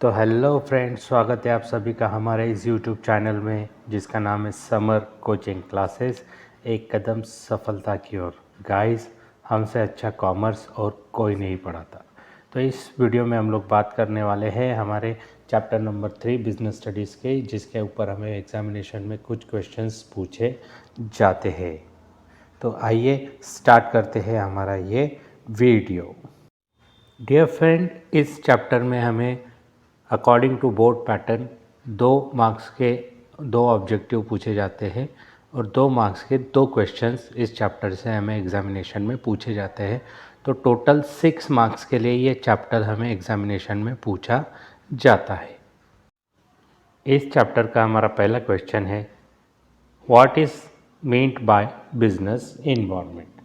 तो hello friends, स्वागत है आप सभी का हमारे इस यूट्यूब चैनल में जिसका नाम है समर कोचिंग क्लासेस, एक कदम सफलता की ओर। गाइस, हमसे अच्छा कॉमर्स और कोई नहीं पढ़ाता। तो इस वीडियो में हम लोग बात करने वाले हैं हमारे चैप्टर नंबर 3 बिजनेस स्टडीज़ के, जिसके ऊपर हमें एग्जामिनेशन में कुछ क्वेश्चंस पूछे जाते हैं। तो आइए स्टार्ट करते हैं हमारा ये वीडियो। डियर फ्रेंड, इस चैप्टर में हमें according to board pattern 2 marks के 2 ऑब्जेक्टिव पूछे जाते हैं और 2 मार्क्स के 2 क्वेश्चंस इस चैप्टर से हमें एग्जामिनेशन में पूछे जाते हैं। तो टोटल 6 मार्क्स के लिए ये चैप्टर हमें एग्जामिनेशन में पूछा जाता है। इस चैप्टर का हमारा पहला क्वेश्चन है, what is meant by business environment.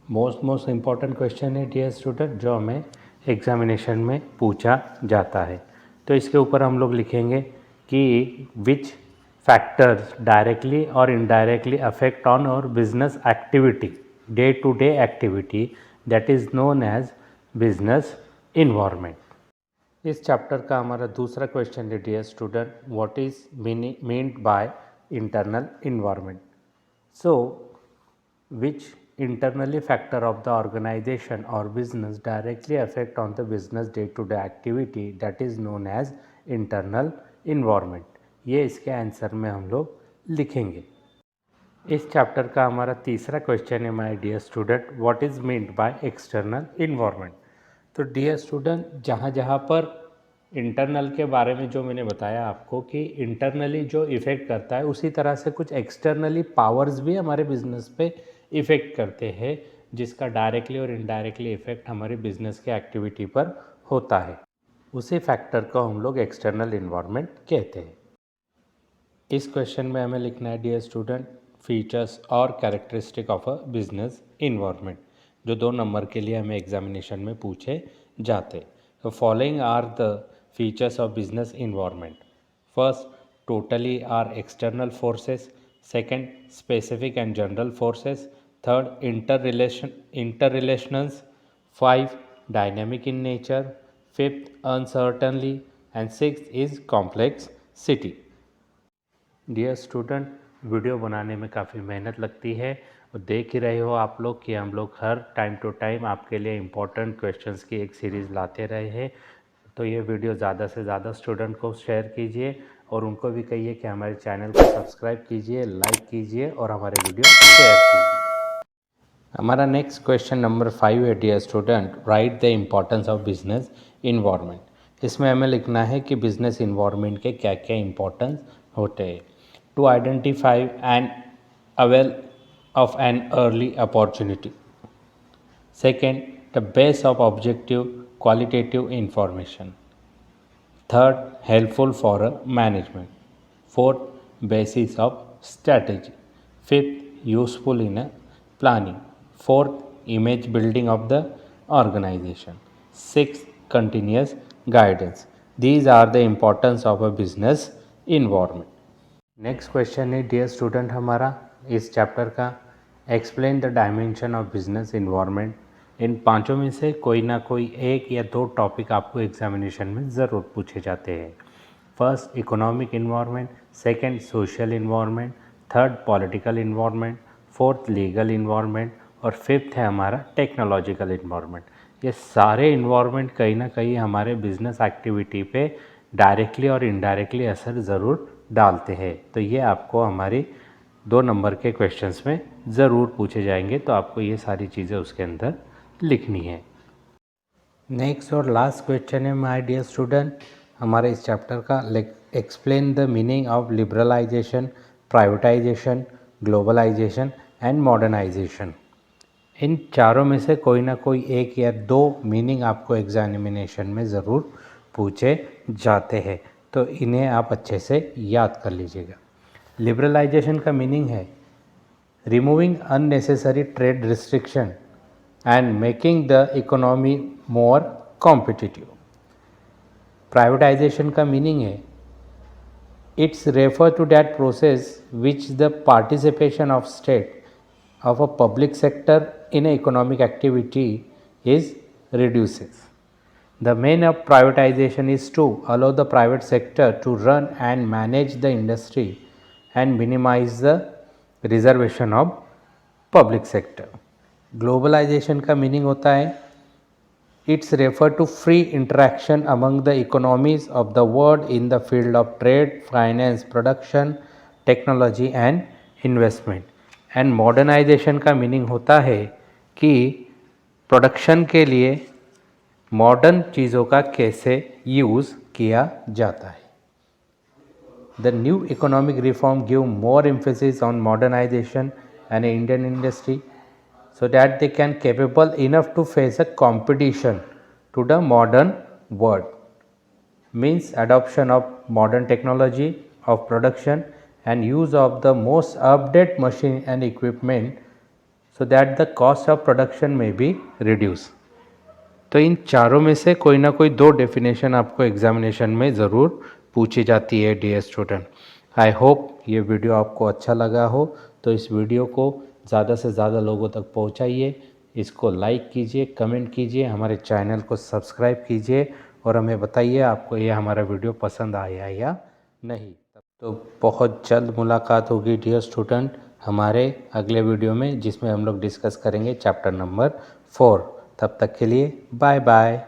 Most important question है डियर स्टूडेंट, जो हमें एग्जामिनेशन में पूछा जाता है। तो इसके ऊपर हम लोग लिखेंगे कि विच फैक्टर्स डायरेक्टली और indirectly affect on our business activity, day to day activity, that is known as business environment. इस चैप्टर का हमारा दूसरा क्वेश्चन है dear student, what is meant by internal environment. So which internally factor of the organization or business directly affect on the business day-to-day activity, that is known as internal environment। ये इसके answer में हम लोग लिखेंगे। इस chapter का हमारा तीसरा क्वेश्चन है my dear student, what is meant by external environment. तो डियर स्टूडेंट, जहाँ जहाँ पर इंटरनल के बारे में जो मैंने बताया आपको कि इंटरनली जो इफ़ेक्ट करता है, उसी तरह से कुछ एक्सटर्नली पावर्स भी हमारे बिजनेस पे इफ़ेक्ट करते हैं, जिसका डायरेक्टली और इनडायरेक्टली इफ़ेक्ट हमारी बिजनेस के एक्टिविटी पर होता है। उसी फैक्टर को हम लोग एक्सटर्नल इन्वायरमेंट कहते हैं। इस क्वेश्चन में हमें लिखना है डियर स्टूडेंट, फीचर्स और characteristic of a business environment, जो 2 नंबर के लिए हमें एग्जामिनेशन में पूछे जाते। तो following are the features of business environment. First, totally are external forces. Second, specific and general forces. Third, interrelations. 5, dynamic in nature. Fifth, uncertainly. And sixth is complexity. Dear student, video बनाने में काफ़ी मेहनत लगती है और देख ही रहे हो आप लोग कि हम लोग हर टाइम टू टाइम आपके लिए इम्पोर्टेंट क्वेश्चंस की एक सीरीज़ लाते रहे हैं। तो ये वीडियो ज़्यादा से ज़्यादा स्टूडेंट को शेयर कीजिए और उनको भी कहिए कि हमारे चैनल को सब्सक्राइब कीजिए, लाइक कीजिए और हमारे वीडियो शेयर कीजिए। हमारा नेक्स्ट क्वेश्चन नंबर 5 है dear student, write the importance of business environment. इसमें हमें लिखना है कि बिजनेस इन्वायरमेंट के क्या क्या इम्पोर्टेंस होते हैं। To identify and avail of an early opportunity. Second, the base of objective qualitative information. Third, helpful for a management. Fourth, basis of strategy. Fifth, useful in a planning. Fourth, image building of the organization. Sixth, continuous guidance. These are the importance of a business environment. Next question है dear student हमारा इस chapter का, explain the dimension of business environment. इन पांचों में से कोई ना कोई एक या 2 टॉपिक आपको एग्जामिनेशन में ज़रूर पूछे जाते हैं। First, economic environment. Second, social environment. Third, political environment. Fourth, legal environment. और फिफ्थ है हमारा टेक्नोलॉजिकल इन्वायरमेंट। ये सारे इन्वायरमेंट कहीं ना कहीं हमारे बिजनेस एक्टिविटी पे डायरेक्टली और इनडायरेक्टली असर ज़रूर डालते हैं। तो ये आपको हमारी 2 नंबर के क्वेश्चंस में ज़रूर पूछे जाएंगे, तो आपको ये सारी चीज़ें उसके अंदर लिखनी है। नेक्स्ट और लास्ट क्वेश्चन है माय डियर स्टूडेंट हमारे इस चैप्टर का, explain the meaning of liberalisation, privatisation, globalisation and modernisation. इन चारों में से कोई ना कोई एक या 2 मीनिंग आपको एग्जामिनेशन में ज़रूर पूछे जाते हैं, तो इन्हें आप अच्छे से याद कर लीजिएगा। लिबरलाइजेशन का मीनिंग है removing unnecessary trade restriction and making the economy more competitive. Privatisation का मीनिंग है it's refer to that process which the participation of state of a public sector in a economic activity is reduces. The main of privatization is to allow the private sector to run and manage the industry and minimize the reservation of public sector. Globalisation का meaning होता है it's refer to free interaction among the economies of the world in the field of trade, finance, production, technology and investment. And modernisation का meaning होता है कि production के लिए modern चीज़ों का कैसे यूज़ किया जाता है. The new economic reform give more emphasis on modernization and Indian industry so that they can capable enough to face a competition to the modern world. Means adoption of modern technology of production and use of the most updated machine and equipment so that the cost of production may be reduced. तो इन चारों में से कोई ना कोई दो definition आपको examination में ज़रूर पूछी जाती है डियर स्टूडेंट. आई होप ये वीडियो आपको अच्छा लगा हो, तो इस वीडियो को ज़्यादा से ज़्यादा लोगों तक पहुंचाइए, इसको लाइक कीजिए, कमेंट कीजिए, हमारे चैनल को सब्सक्राइब कीजिए और हमें बताइए आपको ये हमारा वीडियो पसंद आया या नहीं. तो बहुत जल्द मुलाकात होगी डियर स्टूडेंट हमारे अगले वीडियो में, जिसमें हम लोग डिस्कस करेंगे चैप्टर नंबर 4. तब तक के लिए बाय बाय.